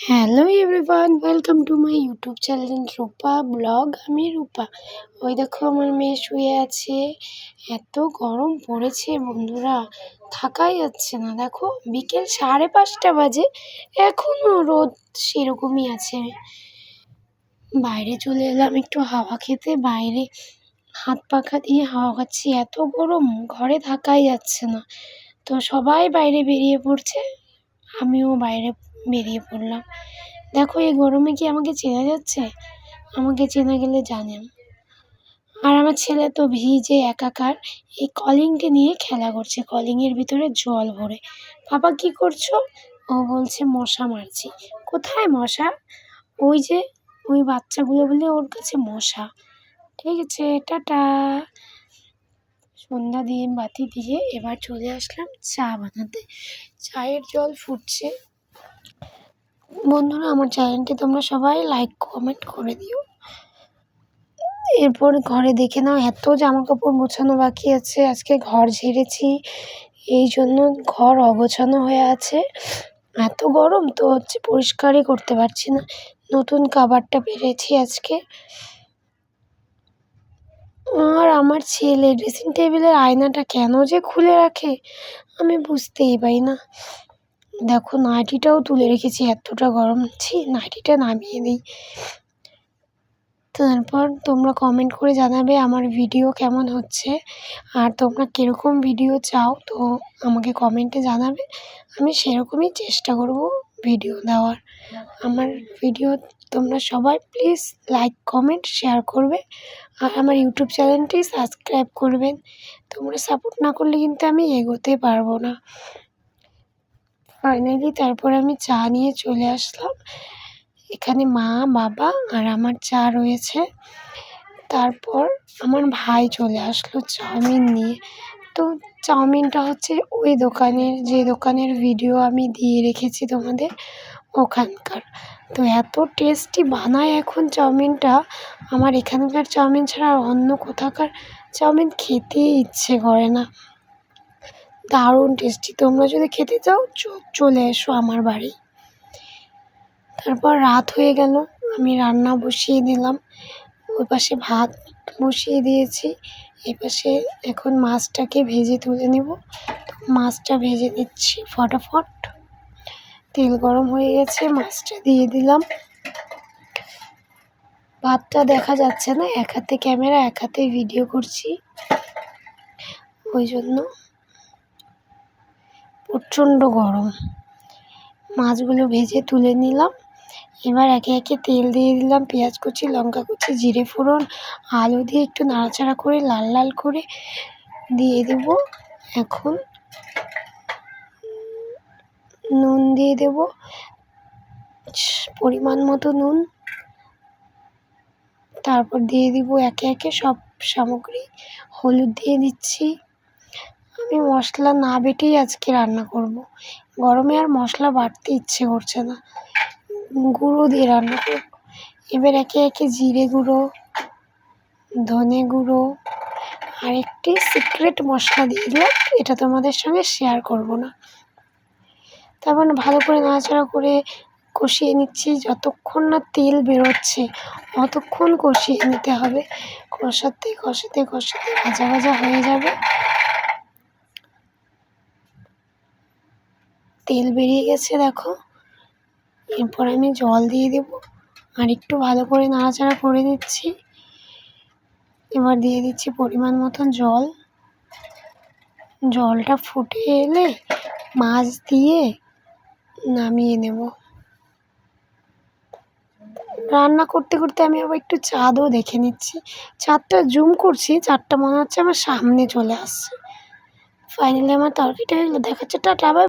Hello everyone, welcome to my YouTube channel Rupa blog. আমি রূপা। ওই দেখো আমার মেয়ে শুয়ে আছে। এত গরম পড়েছে বন্ধুরা, থাকাই যাচ্ছে না। দেখো বিকেল 5:30 বাজে, এখনও রোদ সেরকমই আছে। বাইরে চলে এলাম একটু হাওয়া খেতে। বাইরে হাত পাখা দিয়ে হাওয়া খাচ্ছি, এত গরম ঘরে থাকাই যাচ্ছে না। তো সবাই বাইরে বেরিয়ে পড়ছে, আমিও বাইরে বেরিয়ে পড়লাম। দেখো এই গরমে কি আমাকে চেনা যাচ্ছে? আমাকে চেনা গেলে জানেন। আর আমার ছেলে তো ভিজে একাকার, এই কলিংটি নিয়ে খেলা করছে, কলিংয়ের ভিতরে জল ভরে। বাবা কি করছো? ও বলছে মশা মারছি। কোথায় মশা? ওই যে ওই বাচ্চাগুলো বলে ওর কাছে মশা। ঠিক আছে, টাটা। সন্ধ্যা দিয়ে বাতি দিয়ে এবার চলে আসলাম চা বানাতে। চায়ের জল ফুটছে। বন্ধুরা, আমার চ্যানেলটি তোমরা সবাই লাইক কমেন্ট করে দিও। এরপর ঘরে দেখে নাও, এত জামা কাপড় গোছানো বাকি আছে। আজকে ঘর ঝেড়েছি, এই জন্য ঘর অগোছানো হয়ে আছে। এত গরম তো পরিষ্কারই করতে পারছি না। নতুন কাভারটা পেরেছি আজকে। আর আমার ছেলে ড্রেসিং টেবিলের আয়নাটা কেন যে খুলে রাখে আমি বুঝতেই পারি না। দেখো নাইটিটাও তুলে রেখেছি, এতটা গরম। নাইটিটা নামিয়ে দিই। তারপর তোমরা কমেন্ট করে জানাবে আমার ভিডিও কেমন হচ্ছে, আর তোমরা কীরকম ভিডিও চাও তো আমাকে কমেন্টে জানাবে। আমি সেরকমই চেষ্টা করব ভিডিও দেওয়ার। আমার ভিডিও তোমরা সবাই প্লিজ লাইক কমেন্ট শেয়ার করবে, আর আমার ইউটিউব চ্যানেলটি সাবস্ক্রাইব করবেন। তোমরা সাপোর্ট না করলে কিন্তু আমি এগোতে পারবো না। ফাইনালি তারপর আমি চা নিয়ে চলে আসলাম। এখানে মা, বাবা আর আমার চা রয়েছে। তারপর আমার ভাই চলে আসলো চাউমিন নিয়ে। তো চাউমিনটা হচ্ছে ওই দোকানের, যে দোকানের ভিডিও আমি দিয়ে রেখেছি তোমাদের, ওখানকার। তো এত টেস্টি বানায় এখন চাউমিনটা, আমার এখানকার চাউমিন ছাড়া অন্য কোথাকার চাউমিন খেতেই ইচ্ছে করে না। দারুণ টেস্টি। তোমরা যদি খেতে চাও চলে এসো আমার বাড়ি। তারপর রাত হয়ে গেল, আমি রান্না বসিয়ে দিলাম। ওই পাশে ভাত বসিয়ে দিয়েছি, এই পাশে এখন মাছটাকে ভেজে তুলে নেব। মাছটা ভেজে দিচ্ছি ফটাফট। তেল গরম হয়ে গেছে, মাছটা দিয়ে দিলাম। ভাতটা দেখা যাচ্ছে না, এক হাতে ক্যামেরা এক হাতে ভিডিও করছি, ওই জন্য। প্রচণ্ড গরম। মাছগুলো ভেজে তুলে নিলাম। এবার একে একে তেল দিয়ে দিলাম, পেঁয়াজ কুচি, লঙ্কা কুচি, জিরে ফোড়ন, আলু দিয়ে একটু নাড়াচাড়া করে লাল লাল করে দিয়ে দেব। এখন নুন দিয়ে দেব, পরিমাণ মতো নুন। তারপর দিয়ে দিব একে একে সব সামগ্রী। হলুদ দিয়ে দিচ্ছি। আমি মশলা না বেটেই আজকে রান্না করব। গরমে আর মশলা বাটতে ইচ্ছে করছে না, গুঁড়ো দিয়ে রান্না করব। এবার একে একে জিরে গুঁড়ো, ধনে গুঁড়ো আর একটি সিক্রেট মশলা দিয়ে দিলাম, এটা তোমাদের সঙ্গে শেয়ার করব না। তারপর ভালো করে নাড়াচাড়া করে কষিয়ে নিচ্ছি। যতক্ষণ না তেল বেরোচ্ছে অতক্ষণ কষিয়ে নিতে হবে। কষাতে কষাতে কষাতে ভাজা ভাজা হয়ে যাবে। তেল বেরিয়ে গেছে দেখো। এরপর আমি জল দিয়ে দেব, আর একটু ভালো করে নাড়াচাড়া করে দিচ্ছি। এবার দিয়ে দিচ্ছি পরিমাণ মতন জল। জলটা ফুটে এলে মাছ দিয়ে নামিয়ে নেব। রান্না করতে করতে আমি আবার একটু চাঁদও দেখে নিচ্ছি। চাঁদটা জুম করছি, চাঁদটা মনে হচ্ছে আমার সামনে চলে আসছে। ফাইনালি আমার তরকারিটা দেখাচ্ছে। Tata, by.